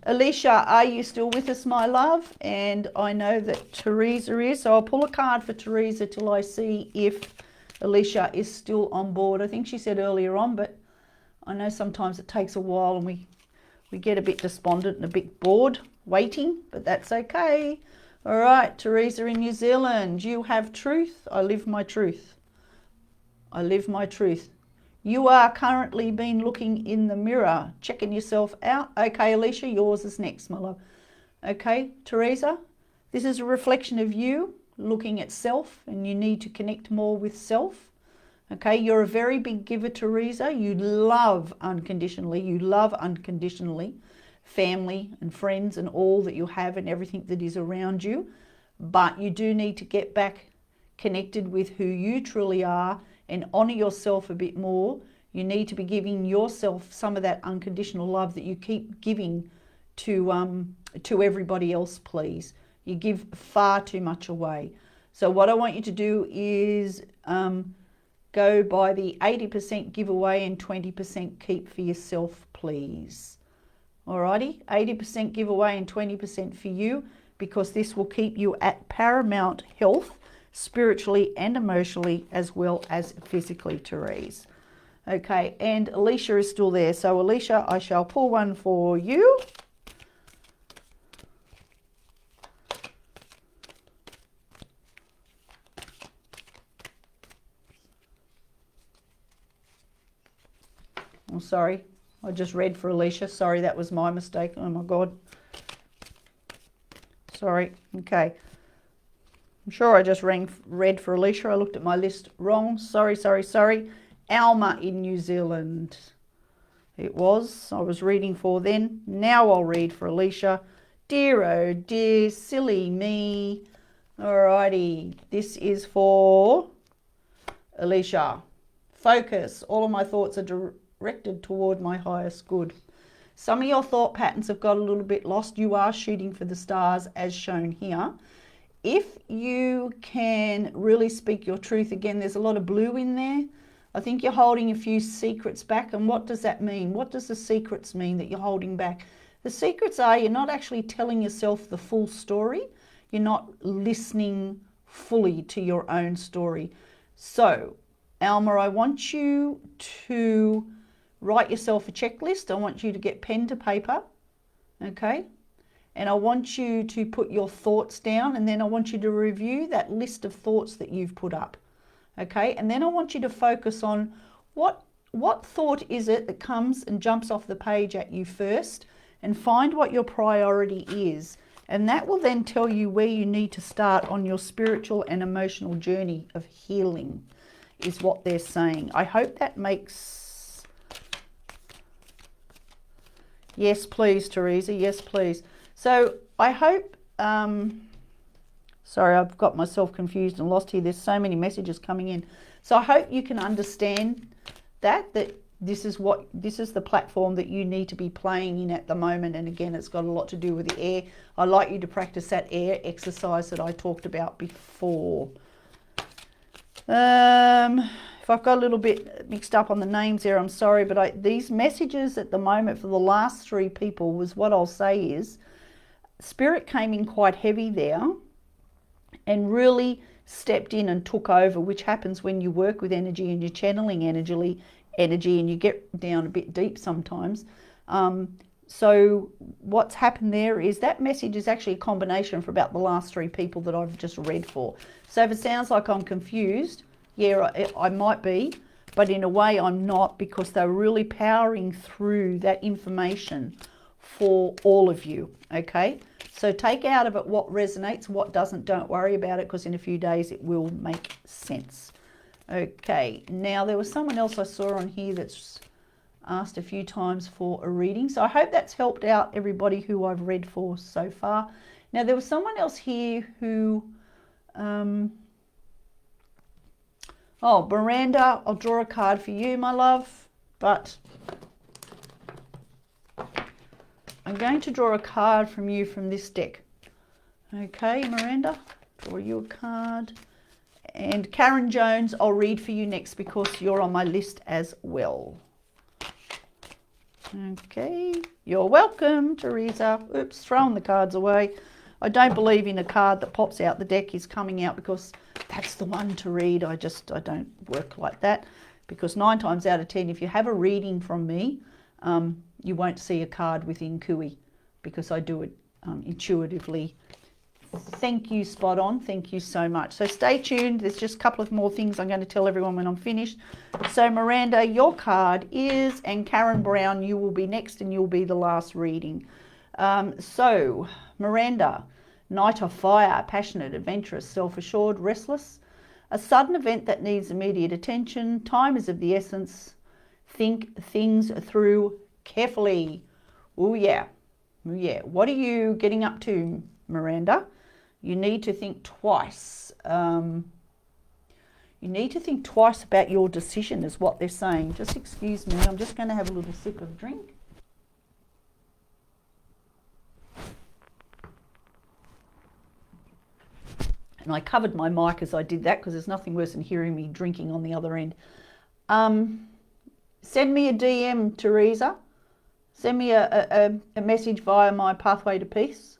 Alicia, are you still with us, my love? And I know that Teresa is, so I'll pull a card for Teresa till I see if Alicia is still on board. I think she said earlier on, but I know sometimes it takes a while and we get a bit despondent and a bit bored waiting, but that's okay. All right, Teresa in New Zealand, you have truth. I live my truth. I live my truth. You are currently been looking in the mirror, checking yourself out. Okay, Alicia, yours is next, my love. Okay, Teresa, this is a reflection of you looking at self, and you need to connect more with self. Okay, you're a very big giver, Teresa. You love unconditionally. You love unconditionally family and friends and all that you have and everything that is around you. But you do need to get back connected with who you truly are and honor yourself a bit more. You need to be giving yourself some of that unconditional love that you keep giving to everybody else, please. You give far too much away. So what I want you to do is go by the 80% giveaway and 20% keep for yourself, please. Alrighty, 80% giveaway and 20% for you, because this will keep you at paramount health, spiritually and emotionally, as well as physically, Therese. Okay, and Alicia is still there. So Alicia, I shall pull one for you. Oh, sorry, I just read for Alicia. Sorry, that was my mistake. Oh my God. Sorry. Okay. I'm sure I just read for Alicia. I looked at my list wrong. Sorry. Alma in New Zealand. It was. I was reading for then. Now I'll read for Alicia. Dear, oh dear, silly me. Alrighty. This is for Alicia. Focus. All of my thoughts are directed toward my highest good. Some of your thought patterns have got a little bit lost. You are shooting for the stars as shown here. If you can really speak your truth, again, there's a lot of blue in there. I think you're holding a few secrets back. And what does that mean? What does the secrets mean that you're holding back? The secrets are you're not actually telling yourself the full story. You're not listening fully to your own story. So, Alma, I want you to write yourself a checklist. I want you to get pen to paper, okay? And I want you to put your thoughts down, and then I want you to review that list of thoughts that you've put up, okay? And then I want you to focus on what thought is it that comes and jumps off the page at you first, and find what your priority is. And that will then tell you where you need to start on your spiritual and emotional journey of healing, is what they're saying. I hope that makes... Yes, please, Teresa. Yes, please. So I hope... sorry, I've got myself confused and lost here. There's so many messages coming in. So I hope you can understand that this is the platform that you need to be playing in at the moment. And again, it's got a lot to do with the air. I like you to practice that air exercise that I talked about before. If I've got a little bit mixed up on the names there, I'm sorry, but these messages at the moment for the last three people was what I'll say is Spirit came in quite heavy there and really stepped in and took over, which happens when you work with energy and you're channeling energy and you get down a bit deep sometimes. So what's happened there is that message is actually a combination for about the last three people that I've just read for. So if it sounds like I'm confused, yeah, I might be, but in a way I'm not, because they're really powering through that information for all of you, okay? So take out of it what resonates, what doesn't. Don't worry about it, because in a few days it will make sense. Okay, now there was someone else I saw on here that's asked a few times for a reading. So I hope that's helped out everybody who I've read for so far. Now there was someone else here who... Oh, Miranda, I'll draw a card for you, my love, but I'm going to draw a card from you from this deck. Okay, Miranda, draw you a card. And Karen Jones, I'll read for you next because you're on my list as well. Okay, you're welcome, Teresa. Oops, throwing the cards away. I don't believe in a card that pops out the deck is coming out because that's the one to read. I don't work like that, because 9 times out of 10, if you have a reading from me, you won't see a card within Kui, because I do it intuitively. Thank you, spot on. Thank you so much. So stay tuned. There's just a couple of more things I'm going to tell everyone when I'm finished. So Miranda, your card is, and Karen Brown, you will be next and you'll be the last reading. So Miranda, Knight of Fire, passionate, adventurous, self-assured, restless. A sudden event that needs immediate attention. Time is of the essence. Think things through carefully. Oh yeah. Oh yeah. What are you getting up to, Miranda? You need to think twice. You need to think twice about your decision, is what they're saying. Just excuse me. I'm just going to have a little sip of drink. And I covered my mic as I did that, because there's nothing worse than hearing me drinking on the other end. Send me a DM, Teresa. Send me a message via my Pathway to Peace,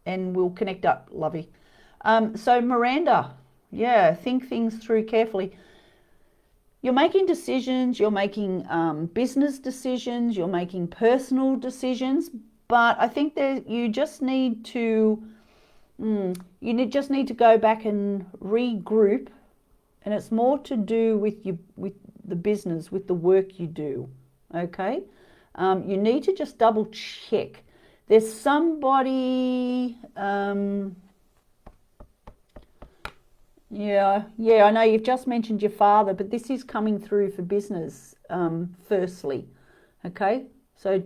and we'll connect up, lovey. So Miranda, yeah, think things through carefully. You're making decisions, you're making business decisions, you're making personal decisions, but I think that you just need to just need to go back and regroup, and it's more to do with the business, with the work you do. Okay, you need to just double check. There's somebody, I know you've just mentioned your father, but this is coming through for business, firstly. Okay, so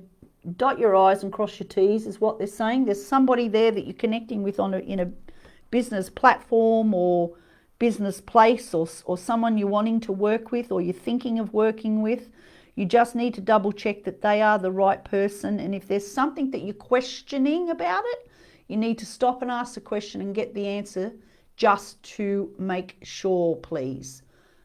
dot your I's and cross your T's is what they're saying. There's somebody there that you're connecting with in a business platform or business place, or someone you're wanting to work with or you're thinking of working with. You just need to double check that they are the right person. And if there's something that you're questioning about it, you need to stop and ask the question and get the answer, just to make sure, please.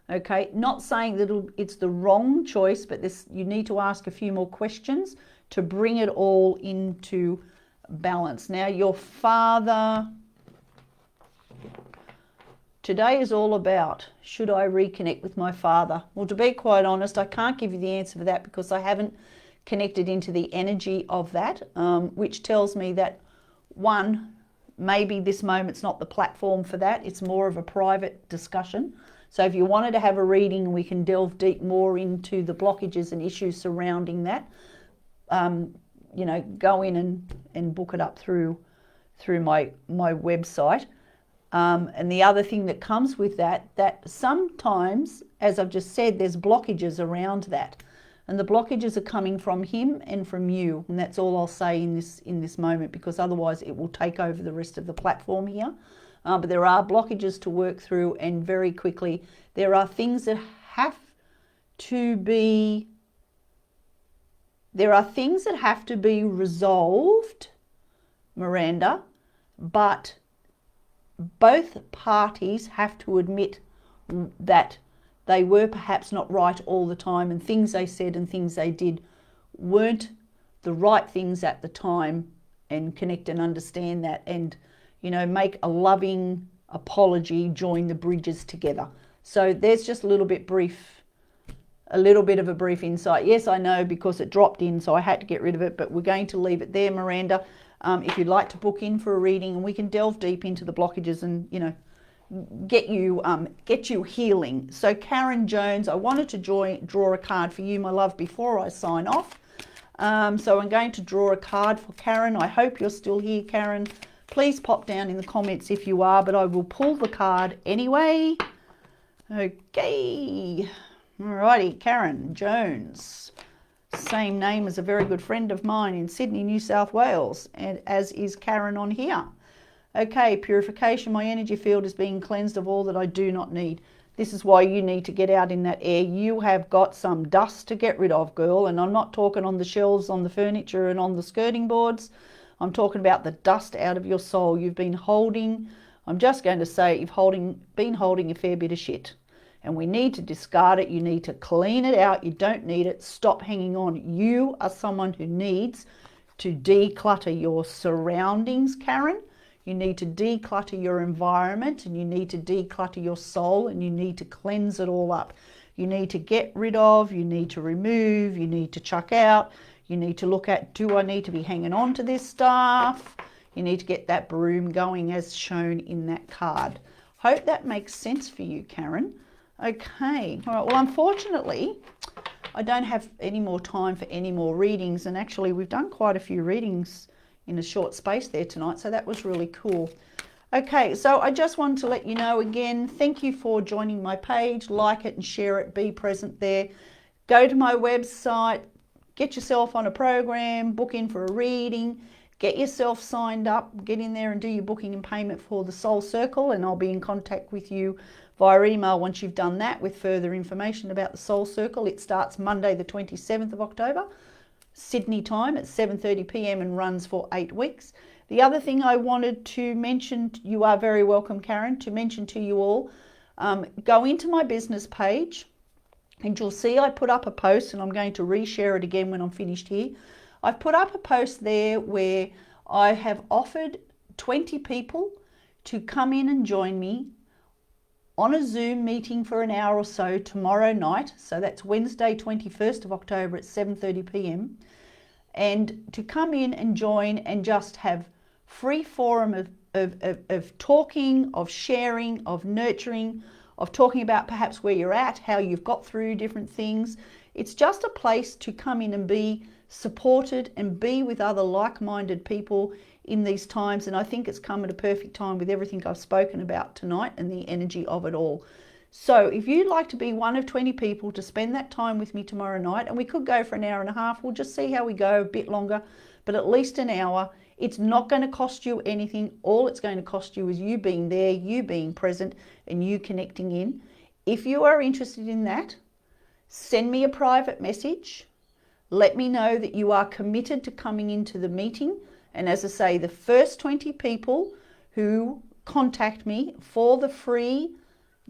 Okay, not saying that it's the wrong choice, but you need to ask a few more questions to bring it all into balance. Now, your father, today is all about, should I reconnect with my father? Well, to be quite honest, I can't give you the answer for that, because I haven't connected into the energy of that, which tells me that, one, maybe this moment's not the platform for that. It's more of a private discussion. So if you wanted to have a reading, we can delve deep more into the blockages and issues surrounding that. Go in and book it up through my website. And the other thing that comes with that sometimes, as I've just said, there's blockages around that. And the blockages are coming from him and from you. And that's all I'll say in this moment, because otherwise it will take over the rest of the platform here. But there are blockages to work through, and very quickly, there are things that have to be resolved, Miranda, but both parties have to admit that they were perhaps not right all the time, and things they said and things they did weren't the right things at the time, and connect and understand that, and make a loving apology, join the bridges together. So there's just a little bit of a brief insight. Yes, I know, because it dropped in, so I had to get rid of it, but we're going to leave it there, Miranda. If you'd like to book in for a reading, and we can delve deep into the blockages and get you healing. So Karen Jones, I wanted to draw a card for you, my love, before I sign off. So I'm going to draw a card for Karen. I hope you're still here, Karen. Please pop down in the comments if you are, but I will pull the card anyway. Okay. Alrighty, Karen Jones. Same name as a very good friend of mine in Sydney, New South Wales, and as is Karen on here. Okay, purification. My energy field is being cleansed of all that I do not need. This is why you need to get out in that air. You have got some dust to get rid of, girl, and I'm not talking on the shelves, on the furniture and on the skirting boards. I'm talking about the dust out of your soul. You've been holding, I'm just going to say, you've been holding a fair bit of shit. and we need to discard it. You need to clean it out. You don't need it. Stop hanging on. You are someone who needs to declutter your surroundings, Karen. You need to declutter your environment, and you need to declutter your soul, and you need to cleanse it all up. You need to get rid of, you need to remove, you need to chuck out, you need to look at, do I need to be hanging on to this stuff? You need to get that broom going as shown in that card. Hope that makes sense for you, Karen. Okay, all right, well, unfortunately, I don't have any more time for any more readings, and actually we've done quite a few readings in a short space there tonight, so that was really cool. Okay, so I just wanted to let you know again, thank you for joining my page. Like it and share it, be present there. Go to my website, get yourself on a program, book in for a reading, get yourself signed up, get in there and do your booking and payment for the Soul Circle, and I'll be in contact with you via email once you've done that with further information about the Soul Circle. It starts Monday the 27th of October, Sydney time at 7:30 p.m. and runs for 8 weeks. The other thing I wanted to mention, you are very welcome, Karen, to mention to you all, go into my business page and you'll see I put up a post, and I'm going to reshare it again when I'm finished here. I've put up a post there where I have offered 20 people to come in and join me on a Zoom meeting for an hour or so tomorrow night. So that's Wednesday 21st of October at 7:30 p.m. and to come in and join and just have free forum of talking, of sharing, of nurturing, of talking about perhaps where you're at, how you've got through different things. It's just a place to come in and be supported and be with other like-minded people in these times, and I think it's come at a perfect time with everything I've spoken about tonight and the energy of it all. So if you'd like to be one of 20 people to spend that time with me tomorrow night, and we could go for an hour and a half, we'll just see how we go, a bit longer, but at least an hour. It's not going to cost you anything. All it's going to cost you is you being there, you being present, and you connecting in. If you are interested in that, send me a private message. Let me know that you are committed to coming into the meeting. And as I say, the first 20 people who contact me for the free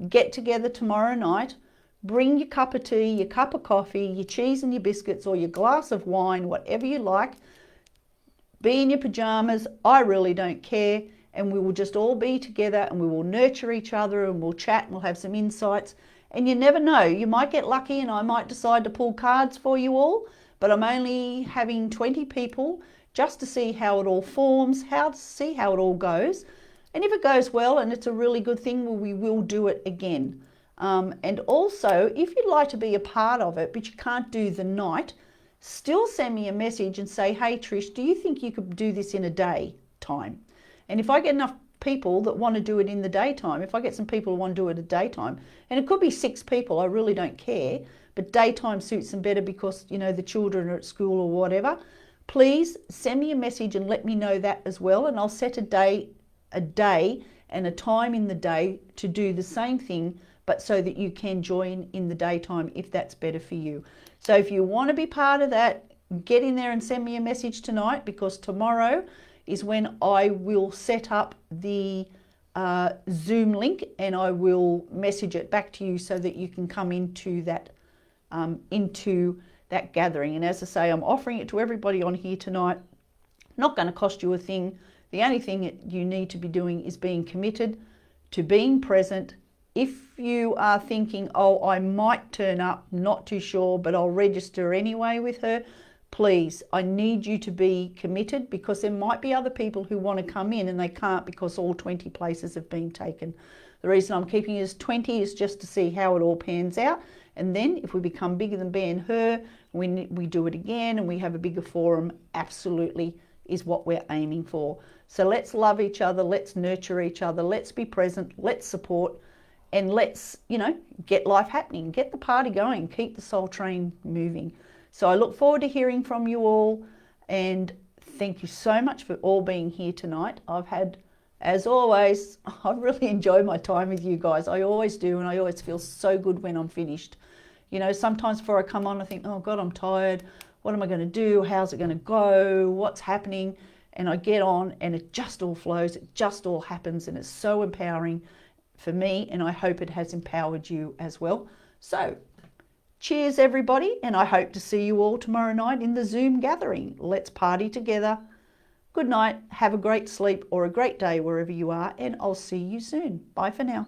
get together tomorrow night, bring your cup of tea, your cup of coffee, your cheese and your biscuits, or your glass of wine, whatever you like. Be in your pajamas, I really don't care, and we will just all be together and we will nurture each other and we'll chat and we'll have some insights. And you never know, you might get lucky and I might decide to pull cards for you all, but I'm only having 20 people just to see how it all forms, how to see how it all goes. And if it goes well and it's a really good thing, well, we will do it again. And also, if you'd like to be a part of it, but you can't do the night, still send me a message and say, hey, Trish, do you think you could do this in a day time? And if I get enough people that want to do it in the daytime, if I get some people who want to do it at daytime, and it could be 6 people, I really don't care, but daytime suits them better because, you know, the children are at school or whatever, please send me a message and let me know that as well. And I'll set a day and a time in the day to do the same thing, but so that you can join in the daytime if that's better for you. So if you want to be part of that, get in there and send me a message tonight, because tomorrow is when I will set up the Zoom link and I will message it back to you so that you can come into that gathering. And as I say, I'm offering it to everybody on here tonight. Not going to cost you a thing. The only thing that you need to be doing is being committed to being present. If you are thinking, oh, I might turn up, not too sure, but I'll register anyway with her, please, I need you to be committed, because there might be other people who want to come in and they can't because all 20 places have been taken. The reason I'm keeping it as 20 is just to see how it all pans out. And then if we become bigger than Ben and her, we do it again and we have a bigger forum, absolutely is what we're aiming for. So let's love each other, let's nurture each other, let's be present, let's support, and let's, you know, get life happening, get the party going, keep the soul train moving. So I look forward to hearing from you all, and thank you so much for all being here tonight. I've had, as always, I've really enjoyed my time with you guys. I always do, and I always feel so good when I'm finished. You know, sometimes before I come on, I think, oh God, I'm tired. What am I going to do? How's it going to go? What's happening? And I get on and it just all flows. It just all happens, and it's so empowering. for me, and I hope it has empowered you as well. So cheers everybody, and I hope to see you all tomorrow night in the Zoom gathering. Let's party together. Good night, have a great sleep or a great day wherever you are, and I'll see you soon. Bye for now.